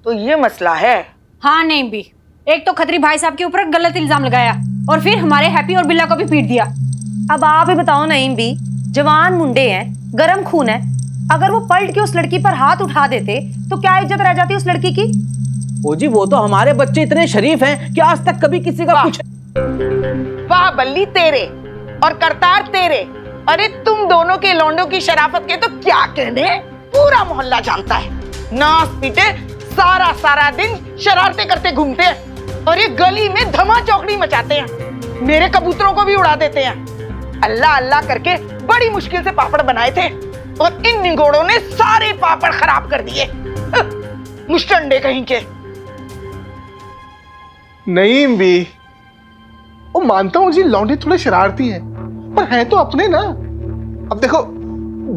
तो ये मसला है। हाँ नहीं भी, एक तो खत्री भाई साहब के ऊपर गलत इल्जाम लगाया और फिर हमारे हैप्पी और बिल्ला को भी पीट दिया। अब आप ही बताओ नईम भी, जवान मुंडे हैं, गरम खून है, अगर वो पलट के उस लड़की पर हाथ उठा देते तो क्या इज्जत रह जाती उस लड़की की? ओ जी, वो तो हमारे बच्चे इतने शरीफ हैं कि आज तक कभी किसी का कुछ। वाह बल्ली तेरे और करतार तेरे। अरे तुम दोनों के लौंडों की शराफत के तो क्या कहने, पूरा मोहल्ला जानता है। नाच पीटे सारा सारा दिन शरारते करते घूमते हैं और ये गली में धमा चौकड़ी मचाते हैं, मेरे कबूतरों को भी उड़ा देते हैं। अल्लाह अल्लाह करके बड़ी मुश्किल से पापड़ बनाए थे और इन निगोड़ों ने सारे पापड़ खराब कर दिए। मुश्तंडे कहीं के। नईम भी, वो मानता हूँ जी लौंडे थोड़े शरारती हैं, पर हैं तो अपने ना। अब देखो,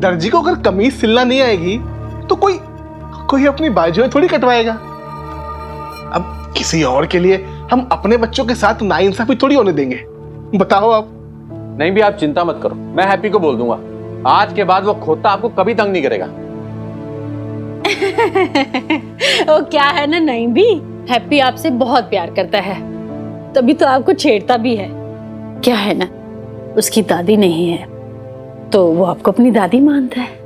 दर्जी को अगर कमीज सिलना नहीं आएगी तो कोई अपनी बाजुएं थोड़ी कटवाएगा। अब किसी और के लिए हम अपने बच्चों के साथ नाइंसाफी थोड़ी होने देंगे, बताओ आप। नहीं भी, आप चिंता मत करो, मैं हैप्पी को बोल दूंगा, आज के बाद वो खोता आपको कभी तंग नहीं करेगा। वो क्या है ना नईम भी, हैप्पी आपसे बहुत प्यार करता है, तभी तो आपको छेड़ता भी है। क्या है ना, उसकी दादी नहीं है तो वो आपको अपनी दादी मानता है।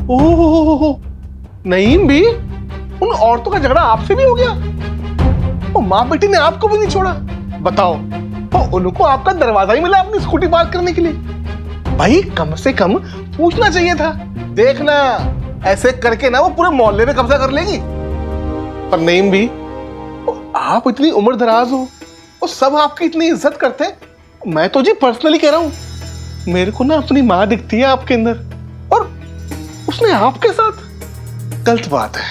ओह, नईम भी, उन औरतों का झगड़ा आपसे भी हो गया? वो माँ बेटी ने आपको भी नहीं छोड़ा, बताओ। वो उनको आपका दरवाजा ही मिला अपनी स्कूटी पार्क करने के लिए। भाई कम से कम पूछना चाहिए था। देखना, ऐसे करके ना वो पूरे मोहल्ले में कब्जा कर लेगी। पर नईम भी, आप इतनी उम्र दराज हो, वो सब आपकी इतनी इज्जत करते हैं। मैं तो जी पर्सनली कह रहा हूं, मेरे को ना अपनी माँ दिखती है आपके अंदर, और उसने आपके साथ गलत बात है।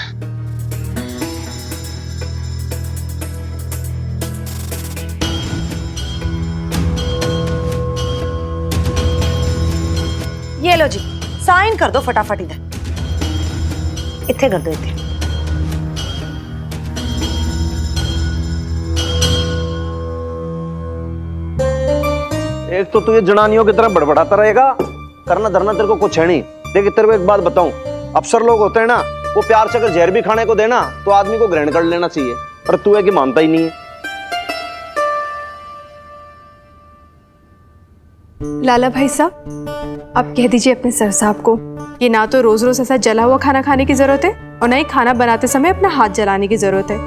ये लो जी, साइन कर दो फटाफट। इधर इत्थे कर दो, इत्थे। एक तो तू ये जनानियों की तरह बड़बड़ाता रहेगा, करना धरना तेरे को कुछ है नहीं। देख तेरे को एक बात बताऊं, अफसर लोग होते हैं ना, वो प्यार से अगर जहर भी खाने को देना तो आदमी को ग्रहण कर लेना चाहिए, पर तू है कि मानता ही नहीं है। लाला भाई साहब, आप कह दीजिए अपने सर साहब को कि ना तो रोज रोज ऐसा जला हुआ खाना खाने की जरूरत है और ना ही खाना बनाते समय अपना हाथ जलाने की जरूरत है।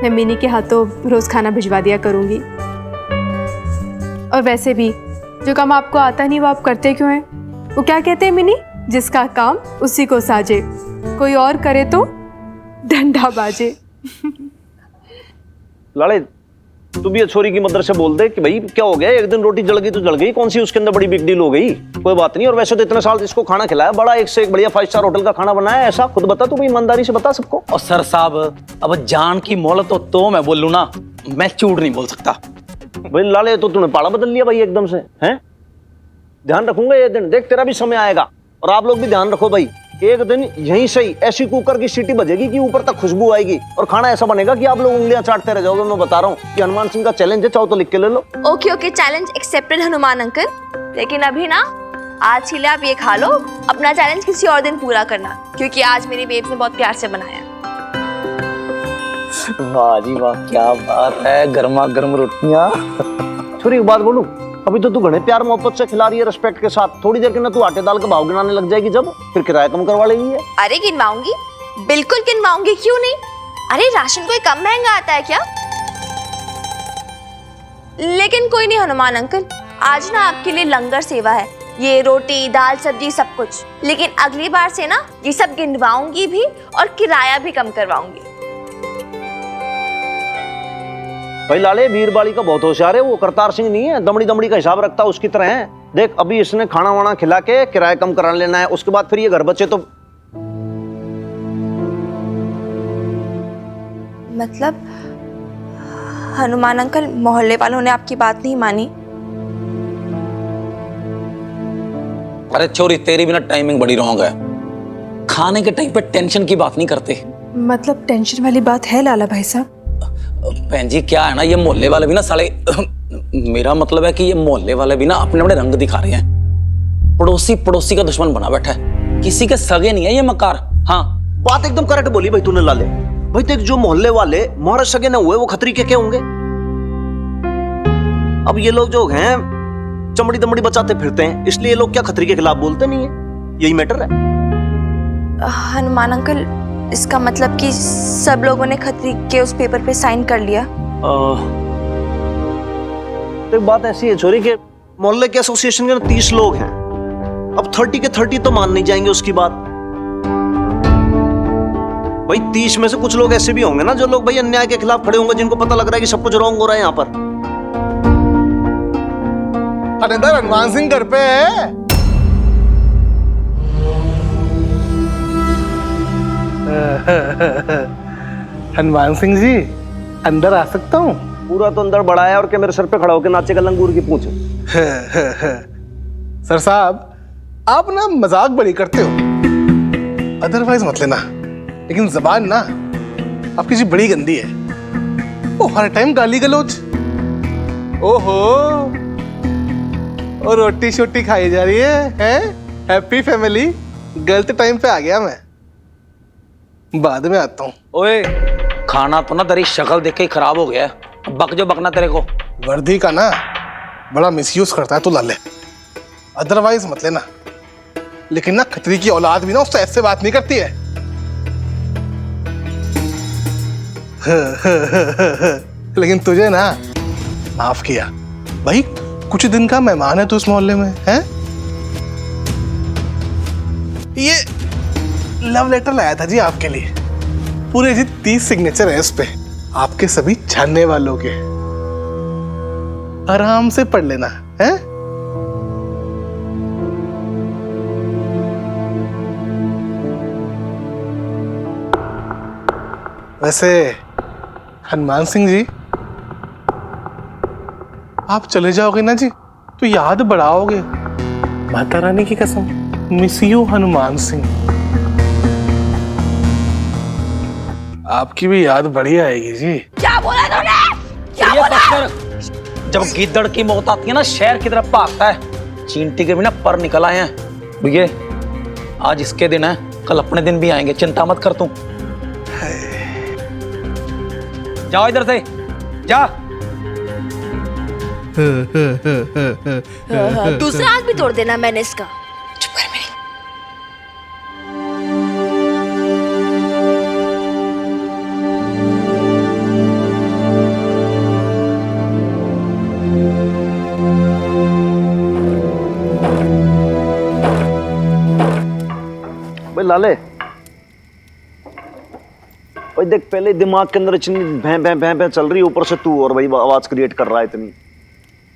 मैं मिनी के हाथों रोज खाना भिजवा दिया करूंगी। और वैसे भी जो काम आपको आता नहीं वो आप करते क्यों हैं? वो क्या कहते हैं मिनी, जिसका काम उसी को साजे, कोई और करे तो डंडा बाजे। लाले, तू भी छोरी की मदर से बोल दे कि भाई क्या हो गया, एक दिन रोटी जल गई तो जल गई, कौन सी उसके अंदर बड़ी बिग डील हो गई, कोई बात नहीं। और वैसे तो इतने साल इसको खाना खिलाया, बड़ा एक से एक बढ़िया 5 स्टार होटल का खाना बनाया, ऐसा खुद बता, तू भाई ईमानदारी से बता सबको। और सर साहब, अब जान की मोहलत हो तो मैं बोलूं ना, मैं झूठ नहीं बोल सकता। भाई लाले, तो तूने पाला बदल लिया भाई एकदम से, हैं? ध्यान रखूंगा ये दिन, देख तेरा भी समय आएगा। और आप लोग भी ध्यान रखो भाई, एक दिन यहीं से ही ऐसी कुकर की सीटी बजेगी कि ऊपर तक खुशबू आएगी और खाना ऐसा बनेगा कि आप लोग उंगलियां चाटते रह जाओगे। मैं बता रहा हूँ कि हनुमान सिंह का चैलेंज है, चाहो तो लिख के ले लो। Okay okay, challenge accepted Hanuman uncle. लेकिन अभी ना, आज के लिए आप ये खा लो, अपना चैलेंज किसी और दिन पूरा करना, क्योंकि आज मेरी बेब ने बहुत प्यार से बनाया। वाह जी वाह, क्या बात है, गर्मा गर्म रोटियां। छोरी एक बात बोलूं, अभी तो तू घने प्यार मोहब्बत से खिला रही है, रिस्पेक्ट के साथ। थोड़ी देर के ना तू आटे दाल का भाव गिनाने लग जाएगी, जब फिर किराया कम करवा लेगी है। अरे गिनवाऊंगी, बिल्कुल गिनवाऊंगी, क्यों नहीं। अरे राशन कोई कम महंगा आता है क्या? लेकिन कोई नहीं हनुमान अंकल, आज ना आपके लिए लंगर सेवा है, ये रोटी दाल सब्जी सब कुछ। लेकिन अगली बार से ना ये सब गिनवाऊंगी भी और किराया भी कम करवाऊंगी। भाई लाले, वीरबाड़ी का बहुत होशियार है वो, करतार सिंह नहीं है, दमड़ी दमड़ी का हिसाब रखता है, उसकी तरह है। देख अभी इसने खाना वाना खिला के किराया कम करा लेना है, उसके बाद फिर ये घर बच्चे तो। मतलब हनुमान अंकल, मोहल्ले वालों ने आपकी बात नहीं मानी? अरे छोरी, तेरी भी ना टाइमिंग बड़ी रॉन्ग है, खाने के टाइम पे टेंशन की बात नहीं करते। मतलब टेंशन वाली बात है लाला भाई साहब? बहन जी क्या है ना, ये मोहल्ले वाले भी ना साले मेरा मतलब है कि ये मोहल्ले वाले भी ना अपने अपने रंग दिखा रहे हैं। पड़ोसी पड़ोसी का दुश्मन बना बैठा है। किसी के सगे नहीं है ये मकार। हाँ, बात एकदम करेक्ट बोली भाई तूने लाले। भाई देख, जो मोहल्ले वाले मोहरे सगे न हुए वो खतरी के क्या होंगे? अब ये लोग जो हैं चमड़ी दमड़ी बचाते फिरते हैं, इसलिए ये लोग क्या खतरी के खिलाफ बोलते नहीं है? यही मैटर है। हनुमान अंकल, इसका मतलब कि सब लोगों ने खतरी के उस पेपर पे साइन कर लिया? तो बात ऐसी है छोरी के मोहल्ले के एसोसिएशन के 30 लोग हैं। अब 30 के 30 तो मान नहीं जाएंगे उसकी बात। भाई 30 में से कुछ लोग ऐसे भी होंगे ना जो लोग भाई अन्याय के खिलाफ खड़े होंगे, जिनको पता लग रहा है कि सब कुछ रॉन्ग हो रहा है यहाँ पर। अरे हनुमान सिंह घर पे है। हनुमान सिंह जी, अंदर आ सकता हूँ? पूरा तो अंदर बढ़ा है और क्या मेरे सर पे खड़ा होकर नाचेगा लंगूर की पूंछ? सर साहब, आप ना मजाक बड़ी करते हो, अदरवाइज मत लेना, लेकिन जबान ना आपकी जी बड़ी गंदी है। ओ हर टाइम गाली गलौज। ओहो, और रोटी शोटी खाई जा रही है? Happy family. गलत टाइम पे आ गया मैं, बाद में आता हूँ। ओए, खाना तो ना तेरी शक्ल देख के ही खराब हो गया है। बक जो बकना तेरे को। वर्दी का ना बड़ा मिसयूज करता है तू लाले, अदरवाइज मत लेना। लेकिन ना खतरी की औलाद भी ना उससे ऐसे बात नहीं करती है। लेकिन तुझे ना माफ किया भाई, कुछ दिन का मेहमान है तू इस मोहल्ले में है। ये लव लेटर लाया था जी आपके लिए, पूरे जी 30 सिग्नेचर है इस पे, आपके सभी जानने वालों के। आराम से पढ़ लेना है। वैसे हनुमान सिंह जी, आप चले जाओगे ना जी तो याद बढ़ाओगे, माता रानी की कसम। Miss you Hanuman Singh. आपकी भी याद बढ़िया आएगी जी। क्या बोला तूने? क्या ये बोला? पत्थर, जब गिद्दड़ की मौत आती है ना शहर की तरफ भागता है। चींटी के भी ना पर निकल आए हैं भैया। आज इसके दिन है, कल अपने दिन भी आएंगे, चिंता मत कर तू। जाओ इधर से जा। दूसरा हाथ भी तोड़ देना मैंने इसका। चुप कर मेरी। भाई लाले, भाई देख, पहले दिमाग के अंदर इतनी भैं भैं भैं भैं चल रही है, ऊपर से तू और भाई आवाज क्रिएट कर रहा है इतनी।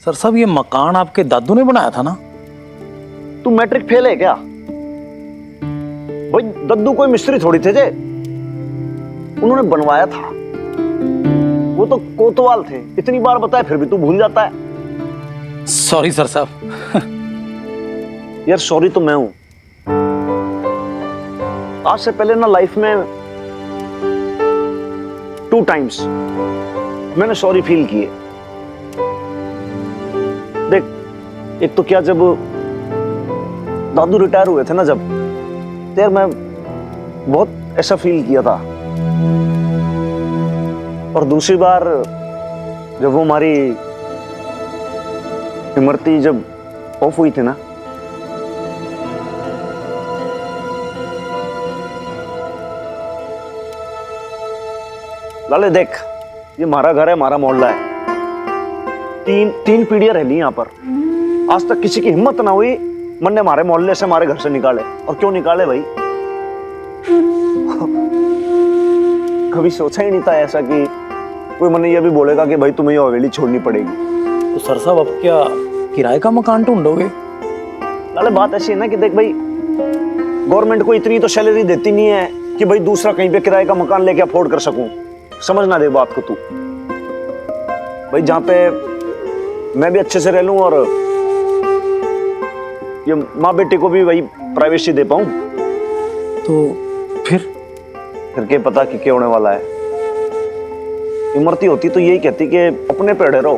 सर साहब, ये मकान आपके दादू ने बनाया था ना? तू मैट्रिक फेल है क्या? भाई दद्दू कोई मिस्त्री थोड़ी थे जे, उन्होंने बनवाया था। वो तो कोतवाल थे। इतनी बार बताया फिर भी तू भूल जाता है। सॉरी सर साहब। यार सॉरी तो मैं हूं। आज से पहले ना लाइफ में 2 टाइम्स मैंने सॉरी फील किए। देख, एक तो क्या, जब दादू रिटायर हुए थे ना, जब यार मैं बहुत ऐसा फील किया था। और दूसरी बार जब वो हमारी इमरती जब ऑफ हुई थी ना, लाले देख, ये हमारा घर है, हमारा मोहल्ला है। तीन पीढ़ियां रह ली यहाँ पर। आज तक किसी की हिम्मत ना हुई मन ने हमारे मोहल्ले से, हमारे घर से निकाले। और क्यों निकाले भाई? कभी सोचा ही नहीं था ऐसा कि कोई मन ये भी बोलेगा कि भाई तुम्हें ये हवेली छोड़नी पड़ेगी। तो सर साहब, अब क्या किराए का मकान ढूंढोगे? लाले बात ऐसी है ना कि देख भाई, गवर्नमेंट को इतनी तो सैलरी देती नहीं है कि भाई दूसरा कहीं पे किराए का मकान लेके अफोर्ड कर सकूं। समझना दे बात को तू। भाई जहां पे मैं भी अच्छे से रह लूं और ये माँ बेटे को भी वही प्राइवेसी दे पाऊं। तो फिर के पता कि क्या होने वाला है। इमरती होती तो यही कहती कि अपने पे अड़े रहो,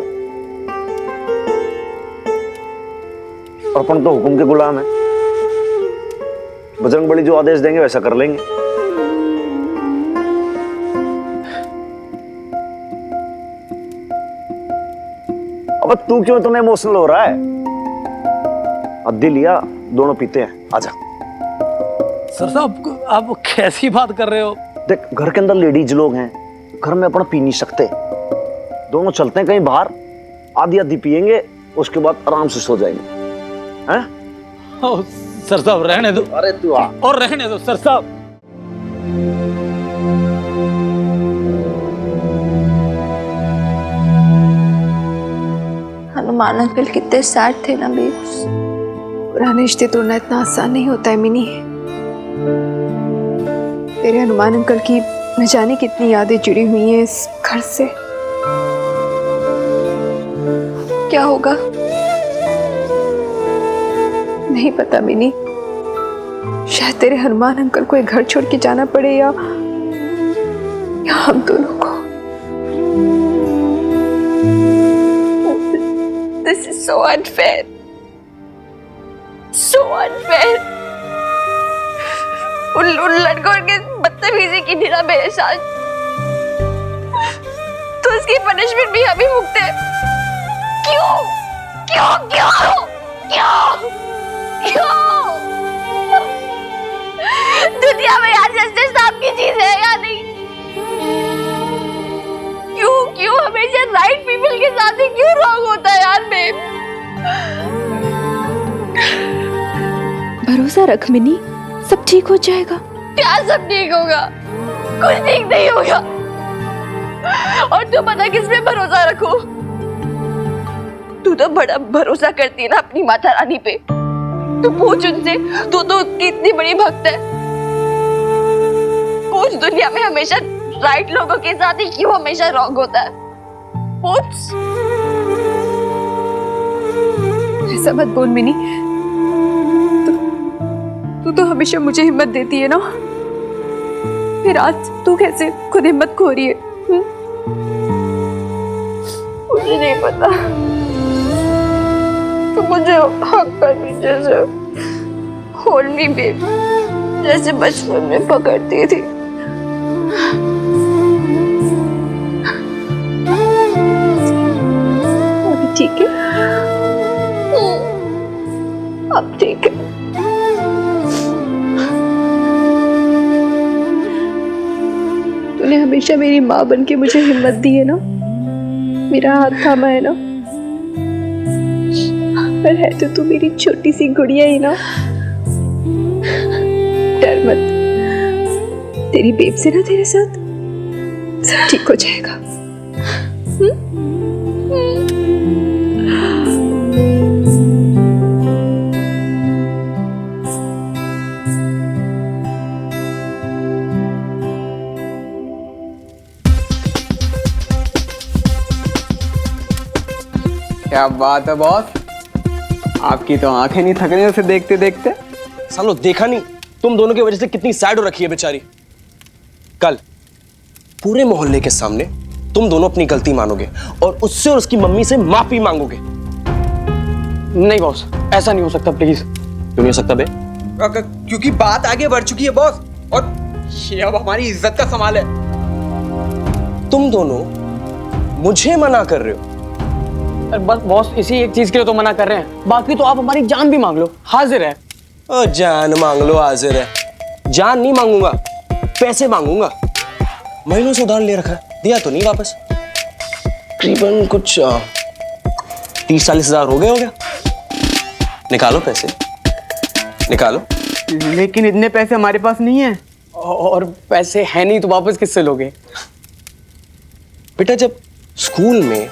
अपन तो हुक्म के गुलाम है। बजरंगबली जो आदेश देंगे वैसा कर लेंगे। अब तू क्यों इतना इमोशनल हो रहा है? अद्दी लिया, दोनों पीते हैं, आजा। सर साहब आप कैसी बात कर रहे हो? देख, घर के अंदर लेडीज लोग हैं, घर में अपना पी नहीं सकते। दोनों चलते हैं कहीं बाहर, आधी आधी पियेंगे, उसके बाद आराम से सो जाएंगे। हैं? सर साहब रहने दो। अरे तू आ। और रहने दो सर साहब। हनुमान अंकल कितने सैड थे ना बेब्स। पुराने रिश्ते तोड़ना इतना आसान नहीं होता है मिनी। तेरे हनुमान अंकल की न जाने कितनी यादें जुड़ी हुई हैं इस घर से। क्या होगा नहीं पता मिनी। शायद तेरे हनुमान अंकल को एक घर छोड़ के जाना पड़े या हम दोनों को। This is so unfair. So unfair. उन लड़कों के बदतमीजी की निरा मेरे साथ, तो उसकी पनिशमेंट भी हम ही भुगते हैं। क्यों? क्यों? क्यों? क्यों? क्यों? दुनिया में यार जस्टिस नाम की चीज है या नहीं? क्यों क्यों हमेशा राइट पीपल के साथ ही क्यों रॉन्ग होता है यार बेब? भरोसा रख मिनी, सब ठीक हो जाएगा। क्या सब ठीक होगा? कुछ ठीक नहीं होगा। और तू पता किस पे भरोसा रखूं? तू तो बड़ा भरोसा करती है ना अपनी माता रानी पे। तू पूछ उनसे, तू तो उसकी इतनी बड़ी भक्त है। पूछ दुनिया में हमेशा राइट लोगों के साथ ही क्यों हमेशा रॉन्ग होता है? पूछ। ऐसा मत बोल मिनी। तू तो हमेशा मुझे हिम्मत देती है ना, फिर आज तू कैसे खुद हिम्मत खो रही है? मुझे नहीं पता। तो मुझे हक कर भी जैसे होल्ड मी बेब, जैसे बचपन में पकड़ती थी। अभी ठीक है? अब ठीक है। तूने हमेशा मेरी माँ बन के मुझे हिम्मत दी है ना, मेरा हाथ थामा है ना। पर है तो तू मेरी छोटी सी गुड़िया ही ना। डर मत, तेरी बेब से ना तेरे साथ सब ठीक हो जाएगा। क्या बात है बॉस, आपकी तो आंखें नहीं थक रही उसे देखते देखते। सालो देखा नहीं तुम दोनों की वजह से कितनी सैड हो रखी है बेचारी। कल पूरे मोहल्ले के सामने तुम दोनों अपनी गलती मानोगे और उससे और उसकी मम्मी से माफी मांगोगे। नहीं बॉस, ऐसा नहीं हो सकता प्लीज। क्यों नहीं हो सकता बे? क्योंकि बात आगे बढ़ चुकी है बॉस, और ये अब हमारी इज्जत का सवाल है। तुम दोनों मुझे मना कर रहे हो? बस बॉस इसी एक चीज के लिए तो मना कर रहे हैं, बाकी तो आप हमारी जान भी मांग लो, हाजिर है। ओ जान मांग लो, हाजिर है। जान नहीं मांगूंगा, पैसे मांगूंगा। महीनों से उधार ले रखा है, दिया तो नहीं वापस। तकरीबन कुछ 30-40 हजार हो गया। निकालो पैसे, निकालो। लेकिन इतने पैसे हमारे पास नहीं है, और पैसे है नहीं तो वापस किससे लोगे? बेटा जब स्कूल में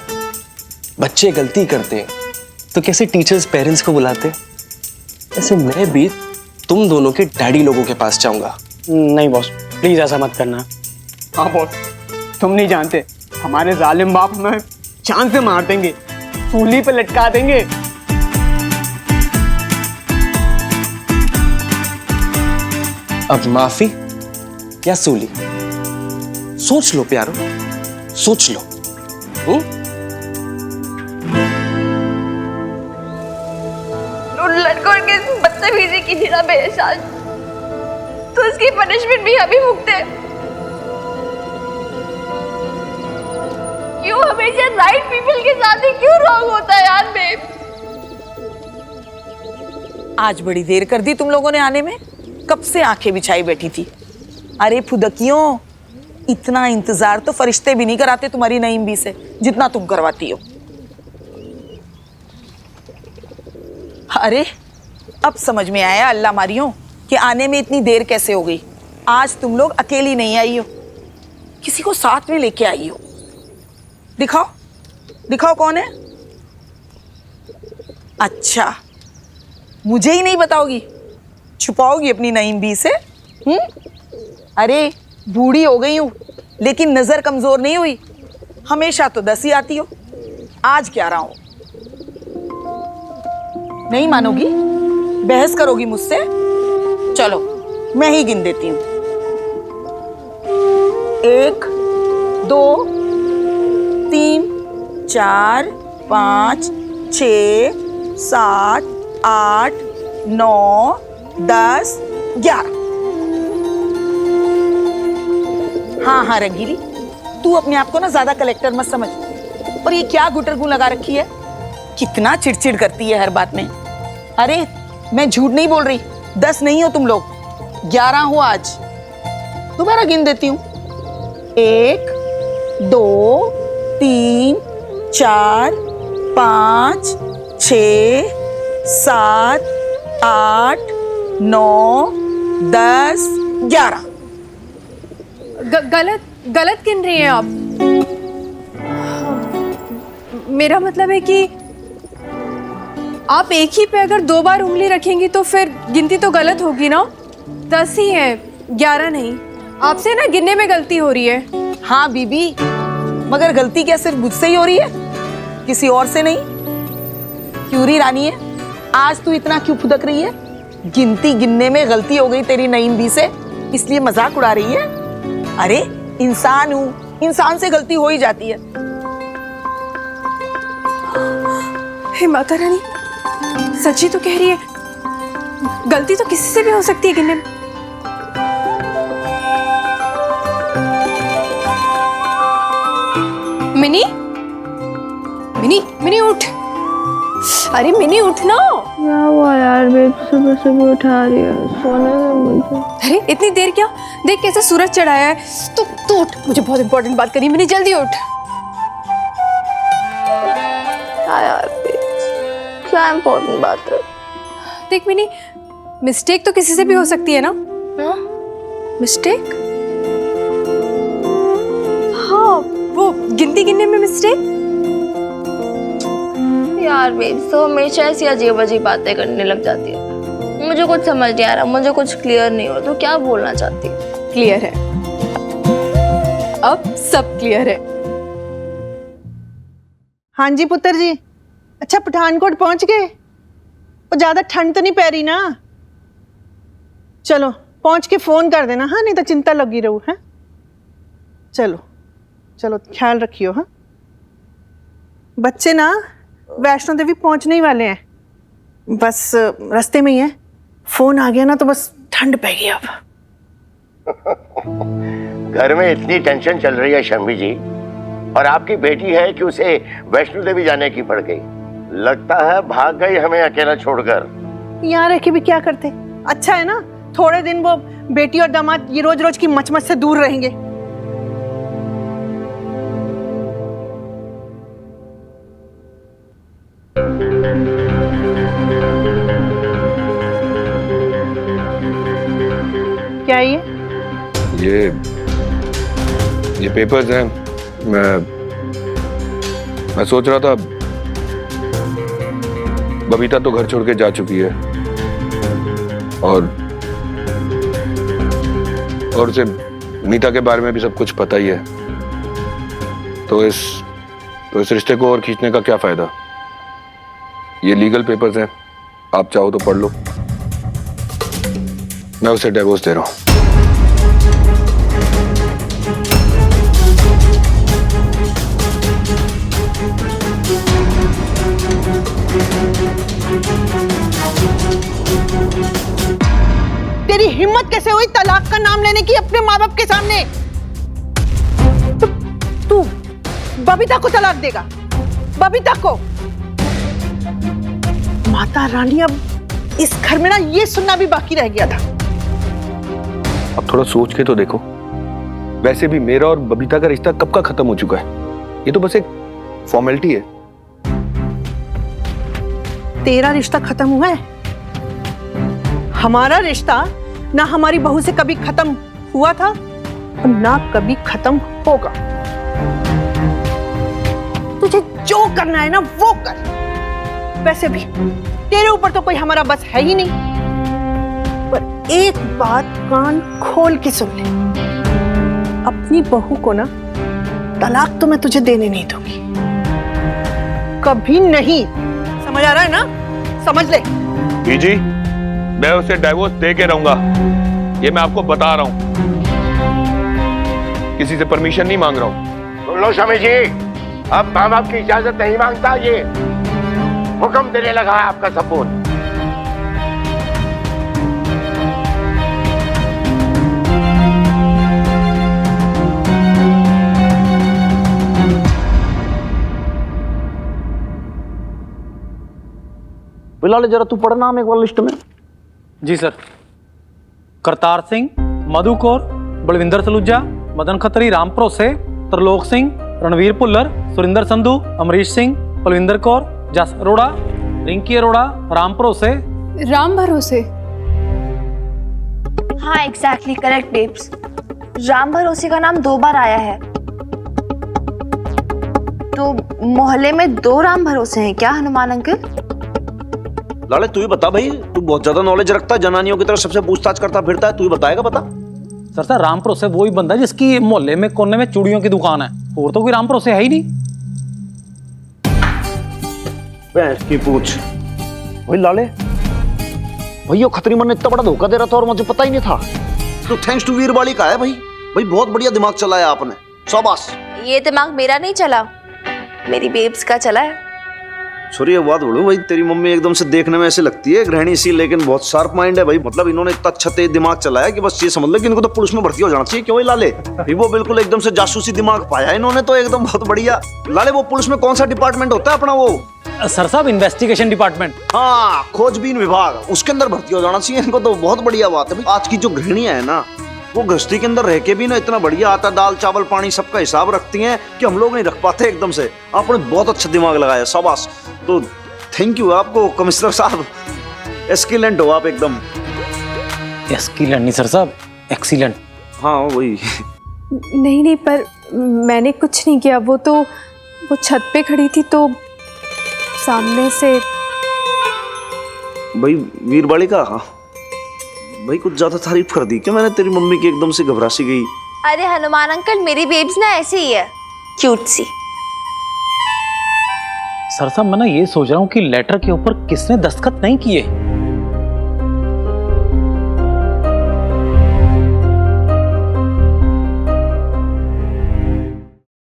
बच्चे गलती करते हैं तो कैसे टीचर्स पेरेंट्स को बुलाते हैं, ऐसे मैं भी तुम दोनों के डैडी लोगों के पास जाऊंगा। नहीं बॉस प्लीज ऐसा मत करना। हाँ बॉस, तुम नहीं जानते हमारे जालिम बाप हमें जान से मार देंगे, सूली पे लटका देंगे। अब माफी या सूली, सोच लो प्यारो, सोच लो। उन लड़कों के बदतमीजी की निरा मेरे साथ, तो उसकी पनिशमेंट भी अभी भुगते। क्यों हमेशा राइट पीपल के साथ ही क्यों रॉन्ग होता है यार बेब? आज बड़ी देर कर दी तुम लोगों ने आने में, कब से आंखें बिछाई बैठी थी। अरे फुदकियों, इतना इंतजार तो फरिश्ते भी नहीं कराते तुम्हारी नईम बी से जितना तुम करवाती हो। अरे अब समझ में आया अल्लाह मारियों कि आने में इतनी देर कैसे हो गई। आज तुम लोग अकेली नहीं आई हो, किसी को साथ में लेके आई हो। दिखाओ दिखाओ कौन है। अच्छा, मुझे ही नहीं बताओगी, छुपाओगी अपनी नईम बी से? अरे बूढ़ी हो गई हूं लेकिन नजर कमजोर नहीं हुई। हमेशा तो 10 ही आती हो, आज 11 हो। नहीं मानोगी? बहस करोगी मुझसे? चलो मैं ही गिन देती हूं। 1 2 3 4 5 6 7 8 9 10 11। हाँ हाँ रंगीली, तू अपने आप को ना ज्यादा कलेक्टर मत समझ। और ये क्या गुटरगू लगा रखी है, कितना चिड़चिड़ करती है हर बात में। अरे मैं झूठ नहीं बोल रही, 10 नहीं हो तुम लोग, 11 हो आज। दोबारा गिन देती हूँ। 1 2 3 4 5 6 7 8 9 10 11। गलत गिन रही हैं आप। मेरा मतलब है कि आप एक ही पे अगर 2 बार उंगली रखेंगी तो फिर गिनती तो गलत होगी ना। 10 ही है, 11 नहीं। आपसे ना गिनने में गलती हो रही है। हाँ बीबी, मगर गलती क्या सिर्फ मुझसे ही हो रही है, किसी और से नहीं? क्यों री रानी है, आज तू इतना क्यों फुदक रही है? गिनती गिनने में गलती हो गई तेरी नईम बी से, इसलिए मजाक उड़ा रही है? अरे इंसान हूं, इंसान से गलती हो ही जाती है। हे माता रानी, सच्ची तो कह रही है, गलती तो किसी से भी हो सकती है गिनने में। मिनी मिनी मिनी उठ। अरे मिनी उठ ना। क्या हुआ यार बेब, सुबह सुबह उठा रही है, सोने में मुझे। अरे इतनी देर क्या, देख कैसे सूरज चढ़ाया है। तू उठ, मुझे बहुत इंपॉर्टेंट बात करनी है। मिनी जल्दी उठ। यार बेब, क्या इंपॉर्टेंट बात है? देख मिनी, मिस्टेक तो किसी से भी हो सकती है ना। हाँ? मिस्टेक? हाँ, वो गिनती गिनने में मिस्टेक। यार बेब तो हमेशा ऐसी अजीब अजीब बातें करने लग जाती है। मुझे कुछ समझ नहीं आ रहा, मुझे कुछ क्लियर नहीं हो। तो क्या बोलना चाहती है? क्लियर है, अब सब क्लियर है। हाँ जी पुत्र जी। अच्छा पठानकोट पहुंच गए? और ज्यादा ठंड तो नहीं पै रही ना? चलो पहुंच के फोन कर देना, हाँ, नहीं तो चिंता लगी रहू है। चलो चलो ख्याल रखियो। हाँ, बच्चे ना वैष्णो देवी पहुंचने ही वाले हैं, बस रास्ते में ही है। फोन आ गया ना तो बस ठंड पै गई अब। घर में इतनी टेंशन चल रही है शम्मी जी, और आपकी बेटी है कि उसे वैष्णो देवी जाने की पड़ गई। लगता है भाग गई हमें अकेला छोड़कर। यहाँ रह के भी क्या करते, अच्छा है ना, थोड़े दिन वो बेटी और दामाद ये रोज रोज की मचमच से दूर रहेंगे। क्या ये पेपर्स हैं। मैं सोच रहा था, बबीता तो घर छोड़ के जा चुकी है और उसे नीता के बारे में भी सब कुछ पता ही है, तो इस रिश्ते को और खींचने का क्या फायदा। ये लीगल पेपर्स हैं, आप चाहो तो पढ़ लो। मैं उसे डिवोर्स दे रहा हूं। तेरी हिम्मत कैसे हुई तलाक का नाम लेने की अपने माँ बाप के सामने? तू बबीता को तलाक देगा? बबीता को? माता रानी, अब इस घर में ना ये सुनना भी बाकी रह गया था। अब थोड़ा सोच के तो देखो, वैसे भी मेरा और बबीता का रिश्ता कब का खत्म हो चुका है। ये तो बस एक फॉर्मेलिटी है। तेरा रिश्ता खत्म हुआ है? हमारा रिश्ता ना हमारी बहू से कभी खत्म हुआ था और ना कभी खत्म होगा। तुझे जो करना है ना वो कर। वैसे भी तेरे ऊपर तो कोई हमारा बस है ही नहीं। पर एक बात कान खोल के सुन ले, अपनी बहू को ना तलाक तो मैं तुझे देने नहीं दूंगी, कभी नहीं। समझ आ रहा है ना? समझ ले। बीजी, मैं उसे डाइवोर्स दे के रहूंगा, ये मैं आपको बता रहा हूं। किसी से परमिशन नहीं मांग रहा हूं। सुन लो शमी जी, अब माँ बाप की इजाजत नहीं मांगता, ये हुक्म देने लगा है आपका सपूत। बिलाल जरा तू पढ़ नाम एक बार लिस्ट में। जी सर। करतार सिंह, मधु कौर, बलविंदर सलूजा, मदन खत्री, राम भरोसे, त्रिलोक सिंह, रणवीर भुल्लर, सुरिंदर संधू, अमरीश सिंह, बलविंदर कौर, जस अरोड़ा, रिंकी अरोड़ा, राम भरोसे। राम भरोसे? हाँ एग्जैक्टली करेक्ट बेब्स। राम भरोसे का नाम 2 बार आया है। तो मोहल्ले में 2 राम भरोसे हैं क्या हनुमान अंकल? लाले तू ही बता भाई, तू बहुत ज्यादा नॉलेज रखता है, जनानियों की तरफ सबसे पूछताछ करता फिरता है, तू ही बताएगा। बता सर राम भरोसे वही बंदा जिसकी मोहल्ले में कोने में चूड़ियों की दुकान है, और तो कोई राम भरोसे है ही नहीं। भैंस की पूछ। भाई लाले, भाई खत्री मन ने इतना बड़ा धोखा दे रहा था और मुझे पता ही नहीं था। तो थैंक्स टू वीरबाली का है भाई। भाई बहुत बढ़िया दिमाग चलाया आपने, शाबाश। ये दिमाग मेरा नहीं चला, मेरी बेब्स का चला है। सॉरी एक बात बोलूं भाई, तेरी मम्मी एकदम से देखने में ऐसे लगती है गृहिणी सी, लेकिन बहुत शार्प माइंड है भाई। मतलब इन्होंने इतना अच्छा तेज दिमाग चलाया कि बस ये समझ लो कि इनको तो पुलिस में भर्ती हो जाना चाहिए। क्यों ही लाले? वो बिल्कुल एकदम से जासूसी दिमाग पाया इन्होंने तो एकदम बहुत बढ़िया। लाले वो पुलिस में कौन सा डिपार्टमेंट होता है अपना? वो सर साहब इन्वेस्टिगेशन डिपार्टमेंट। हाँ, खोजबीन विभाग, उसके अंदर भर्ती हो जाना चाहिए इनको तो। बहुत बढ़िया बात है। आज की जो गृहिणियां है ना, वो गृहस्थी के अंदर रह के भी ना इतना बढ़िया आटा दाल चावल पानी सबका हिसाब रखती हैं कि हम लोग नहीं रख पाते एकदम से। आपने बहुत अच्छा दिमाग लगाया, शाबाश। तो थैंक यू आपको कमिश्नर साहब, एक्सीलेंट हो आप एकदम। एक्सीलेंट नहीं सर साहब, एक्सीलेंट। हाँ वही। नहीं, पर मैंने कुछ नहीं किया। वो छत पे खड़ी थी तो सामने से। भाई वीरबाली का भाई कुछ ज्यादा तारीफ कर दी क्या मैंने तेरी मम्मी की? एकदम से घबरा सी गई। अरे हनुमान अंकल, मेरी बेब्स ना ऐसे ही है, क्यूट सी। सर साहब मैं ना ये सोच रहा हूँ कि लेटर के ऊपर किसने दस्तखत नहीं किए।